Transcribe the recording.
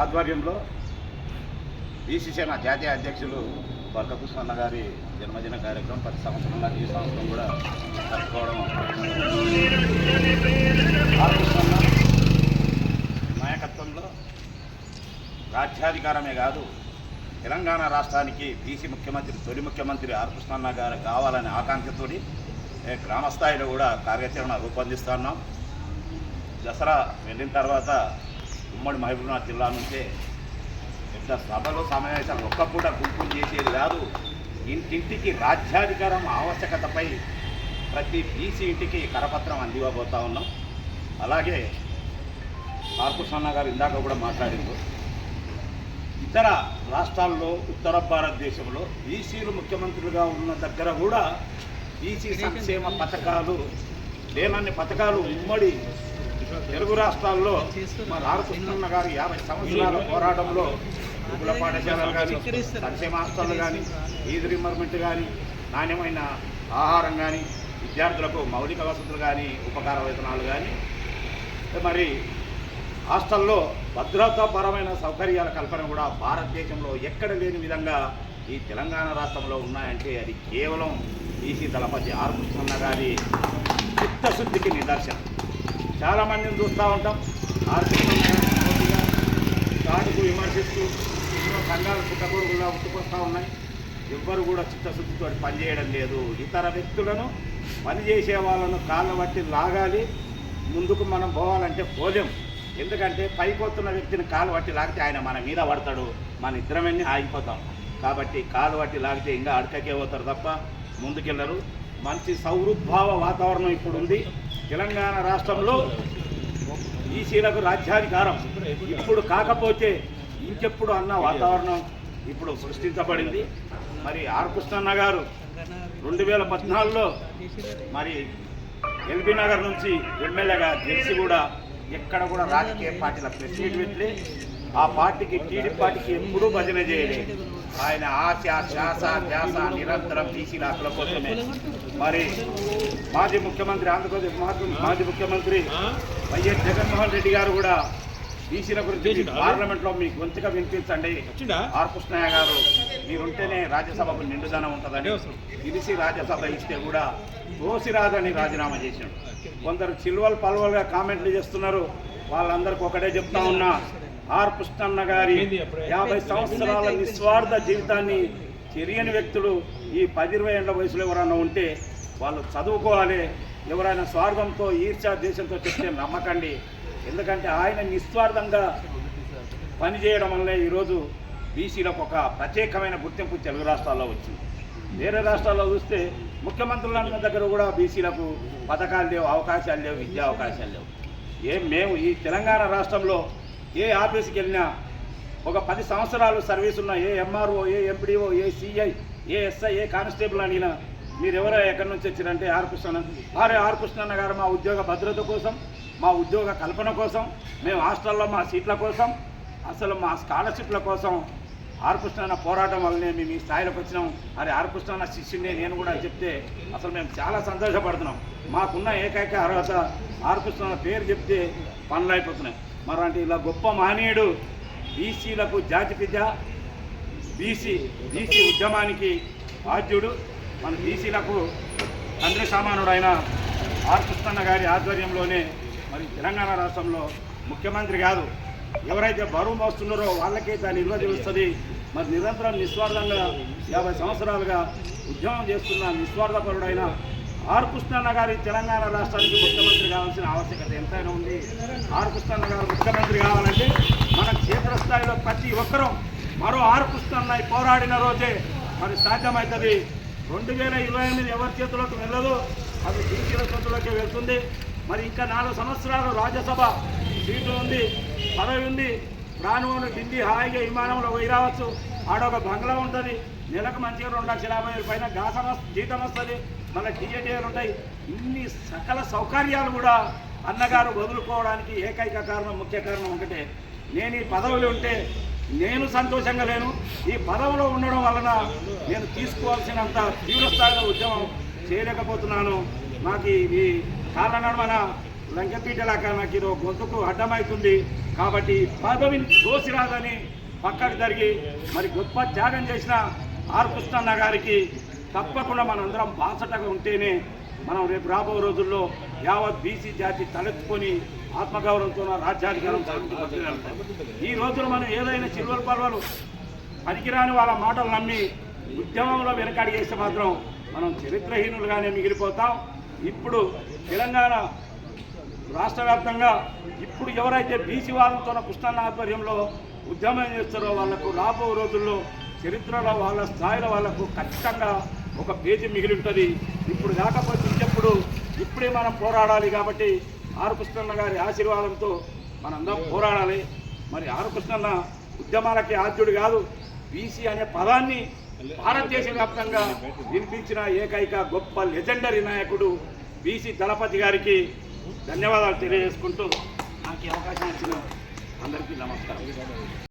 ఆధ్వర్యంలో బీసీసేన జాతీయ అధ్యక్షులు వర్గకృష్ణ గారి జన్మదిన కార్యక్రమం ప్రతి సంవత్సరంలో ఈ సంవత్సరం కూడా జరుపుకోవడం నాయకత్వంలో రాజ్యాధికారమే కాదు తెలంగాణ రాష్ట్రానికి బీసీ ముఖ్యమంత్రి తొలి ముఖ్యమంత్రి ఆర్ కృష్ణన్న గారు కావాలనే ఆకాంక్షతో గ్రామ స్థాయిలో కూడా కార్యాచరణ రూపొందిస్తున్నాం. దసరా వెళ్ళిన తర్వాత ఉమ్మడి మహబూబ్నగర్ జిల్లా నుంచే పెద్ద సభలు సమావేశాలు ఒక్కపూట గుంపులు చేసేది కాదు, ఇంటింటికి రాజ్యాధికారం ఆవశ్యకతపై ప్రతి బీసీ ఇంటికి కరపత్రం అందివ్వబోతా ఉన్నాం. అలాగే ఆర్ కృష్ణన్న గారు ఇందాక కూడా మాట్లాడింది, ఇతర రాష్ట్రాల్లో ఉత్తర భారతదేశంలో బీసీలు ముఖ్యమంత్రులుగా ఉన్న దగ్గర కూడా బీసీ సంక్షేమ పథకాలు లేనన్ని పథకాలు ఉమ్మడి తెలుగు రాష్ట్రాల్లో మన ఆర్ కృష్ణన్న గారి 50 సంవత్సరాల పోరాటంలో గురుకుల పాఠశాలలు కానీ, సంక్షేమ హాస్టళ్ళు కానీ, ఫీజు రింబర్స్మెంట్ కానీ, నాణ్యమైన ఆహారం కానీ, విద్యార్థులకు మౌలిక వసతులు కానీ, ఉపకార వేతనాలు కానీ, మరి హాస్టల్లో భద్రతాపరమైన సౌకర్యాల కల్పన కూడా భారతదేశంలో ఎక్కడ లేని విధంగా ఈ తెలంగాణ రాష్ట్రంలో ఉన్నాయంటే అది కేవలం బీసీ దళపతి ఆర్ కృష్ణన్న గారి చిత్తశుద్ధికి నిదర్శనం. చాలామందిని చూస్తూ ఉంటాం, ఆర్ కృష్ణన్న చాటుకు విమర్శిస్తూ ఎన్నో సంఘాలు పుట్టగొడుగులా ఉట్టుకొస్తూ ఉన్నాయి. ఎవ్వరు కూడా చిత్తశుద్ధితో పనిచేయడం లేదు. ఇతర వ్యక్తులను పనిచేసే వాళ్ళను కాళ్ళ బట్టి లాగాలి, ముందుకు మనం పోవాలంటే పోలేం. ఎందుకంటే పైపోతున్న వ్యక్తిని కాలు పట్టి లాగితే ఆయన మన మీద పడతాడు, మన ఇద్దరమన్నీ ఆగిపోతాం. కాబట్టి కాలు పట్టి లాగితే ఇంకా అడకకే పోతారు తప్ప ముందుకెళ్ళరు. మంచి సౌహృద్భావ వాతావరణం ఇప్పుడు ఉంది తెలంగాణ రాష్ట్రంలో. బీసీలకు రాజ్యాధికారం ఇప్పుడు కాకపోతే ఇంకెప్పుడు అన్న వాతావరణం ఇప్పుడు సృష్టించబడింది. మరి ఆర్ కృష్ణన్న గారు 2014లో మరి ఎల్బీ నగర్ నుంచి ఎమ్మెల్యేగా గెలిచి కూడా ఎక్కడ కూడా రాజకీయ పార్టీల ప్రెస్ మీట్ పెట్టి ఆ పార్టీకి టీడీపీ పార్టీకి ఎప్పుడూ భజన చేయలేదు. ఆయన ఆశ శ్వాస ధ్యాస నిరంతరం బీసీల హక్కుల కోసమే. మరి మాజీ ముఖ్యమంత్రి ఆంధ్రప్రదేశ్ మాజీ ముఖ్యమంత్రి వైఎస్ జగన్మోహన్ రెడ్డి గారు కూడా బీసీల గురించి పార్లమెంట్లో మీ గొంతుగా వినిపించండి, ఆర్ కృష్ణయ్య గారు మీరుంటేనే రాజ్యసభకు నిండుదనం ఉంటుందని పిలిచి రాజ్యసభ ఇస్తే కూడా తోసిరాదని రాజీనామా చేశాడు. కొందరు చిల్వలు పల్వలుగా కామెంట్లు చేస్తున్నారు. వాళ్ళందరికీ ఒకటే చెప్తా ఉన్నా, ఆర్ కృష్ణన్న గారి 50 సంవత్సరాల నిస్వార్థ జీవితాన్ని తెలియని వ్యక్తులు ఈ 10-20 ఏళ్ల వయసులో ఎవరైనా ఉంటే వాళ్ళు చదువుకోవాలి. ఎవరైనా స్వార్థంతో ఈర్ష్యా దేశంతో చెప్తే నమ్మకండి. ఎందుకంటే ఆయన నిస్వార్థంగా పనిచేయడం వల్లే ఈరోజు బీసీలకు ఒక ప్రత్యేకమైన గుర్తింపు తెలుగు రాష్ట్రాల్లో వచ్చింది. వేరే రాష్ట్రాల్లో చూస్తే ముఖ్యమంత్రుల దగ్గర కూడా బీసీలకు పథకాలు లేవు, అవకాశాలు లేవు, విద్యా అవకాశాలు లేవు. మేము ఈ తెలంగాణ రాష్ట్రంలో ఏ ఆఫీస్కి వెళ్ళినా ఒక 10 సంవత్సరాలు సర్వీస్ ఉన్న ఏ ఎంఆర్ఓ, ఏ ఎంపీడీఓ, ఏ సిఐ, ఏ ఎస్ఐ, ఏ కానిస్టేబుల్ అడిగినా మీరెవరో ఎక్కడి నుంచి వచ్చిరంటే ఆర్ కృష్ణన్న గారు మా ఉద్యోగ భద్రత కోసం, మా ఉద్యోగ కల్పన కోసం, మేము హాస్టల్లో మా సీట్ల కోసం, అసలు మా స్కాలర్షిప్ల కోసం ఆర్ కృష్ణన్న పోరాటం వల్లనే మేము ఈ స్థాయిలోకి వచ్చినాం. అది ఆర్ కృష్ణన్న శిష్యునే నేను కూడా చెప్తే అసలు మేము చాలా సంతోషపడుతున్నాం. మాకున్న ఏకైక అర్హత ఆర్ కృష్ణన్న పేరు చెప్తే పనులు అయిపోతున్నాయి. మరంటే ఇలా గొప్ప మహనీయుడు, బీసీలకు జాతిపిత, బీసీ ఉద్యమానికి బాధ్యుడు, మన బీసీలకు తండ్రి సమానుడైన ఆర్ కృష్ణన్న గారి ఆధ్వర్యంలోనే మరి తెలంగాణ రాష్ట్రంలో ముఖ్యమంత్రి కాదు, ఎవరైతే బరువు మోస్తున్నారో వాళ్ళకే దాని విలువ తెలుస్తుంది. మరి నిరంతరం నిస్వార్థంగా 50 సంవత్సరాలుగా ఉద్యమం చేస్తున్న నిస్వార్థపరుడైన ఆర్ కృష్ణన్న గారి తెలంగాణ రాష్ట్రానికి ముఖ్యమంత్రి కావాల్సిన ఆవశ్యకత ఎంతైనా ఉంది. ఆర్ కృష్ణన్న గారు ముఖ్యమంత్రి కావాలంటే మన క్షేత్రస్థాయిలో ప్రతి ఒక్కరూ మరో ఆర్ కృష్ణన్న పోరాడిన రోజే మరి సాధ్యమవుతుంది. 2028 ఎవరి చేతుల్లోకి వెళ్ళదు, అది బీసీల చేతుల్లోకి వెళ్తుంది. మరి ఇంకా 4 సంవత్సరాలు రాజ్యసభ సీటు ఉంది, పదవి ఉంది. రానువను ఢిల్లీ హాయిగా విమానంలో పోయి రావచ్చు. ఆడొక బంగ్లా ఉంటుంది, నెలకు మంచిగా 2,50,000 పైన జీతం వస్తుంది, మళ్ళీ టీఏటీలు ఉంటాయి. ఇన్ని సకల సౌకర్యాలు కూడా అన్నగారు వదులుకోవడానికి ఏకైక కారణం, ముఖ్య కారణం ఒకటే, నేను ఈ పదవులు ఉంటే నేను సంతోషంగా లేను. ఈ పదవిలో ఉండడం వలన నేను తీసుకోవాల్సినంత తీవ్ర స్థాయిలో ఉద్యమం చేయలేకపోతున్నాను. నాకు ఈ కాళ్ళ నడమన లంకెపీటలాగా నాకు ఇది గొంతుకు అడ్డమవుతుంది కాబట్టి పదవిని దోసిరాదని పక్కకు జరిగి మరి గొప్ప త్యాగం చేసిన ఆర్ కృష్ణన్న గారికి తప్పకుండా మనందరం బాసటగా ఉంటేనే మనం రేపు రాబో రోజుల్లో యావత్ బీసీ జాతి తలెత్తుకొని ఆత్మగౌరవంతో రాజ్యాధికారం సాధించగలుగుతాం. ఈ రోజున మనం ఏదైనా చిల్వల పల్వలు పనికిరాని వాళ్ళ మాటలు నమ్మి ఉద్యమంలో వెనకాడి చేస్తే మాత్రం మనం చరిత్రహీనులుగానే మిగిలిపోతాం. ఇప్పుడు తెలంగాణ రాష్ట్ర వ్యాప్తంగా ఇప్పుడు ఎవరైతే బీసీ వాళ్ళతో కృష్ణన్న ఆధ్వర్యంలో ఉద్యమం చేస్తారో వాళ్లకు రాబో రోజుల్లో చరిత్రలో వాళ్ళ స్థాయిలో వాళ్లకు ఖచ్చితంగా ఒక పేజీ మిగిలి ఉంటుంది. ఇప్పుడు కాకపోతే ఇంకెప్పుడు ఇప్పుడే మనం పోరాడాలి. కాబట్టి ఆర్ కృష్ణన్న గారి ఆశీర్వాదంతో మనందరం పోరాడాలి. మరి ఆర్ కృష్ణన్న ఉద్యమాలకి ఆద్యుడు కాదు, బీసీ అనే పదాన్ని భారతదేశ వ్యాప్తంగా వినిపించిన ఏకైక గొప్ప లెజెండరీ నాయకుడు బీసీ దళపతి గారికి ధన్యవాదాలు తెలియజేసుకుంటూ నాకు ఈ అవకాశం ఇచ్చిన అందరికీ నమస్కారం.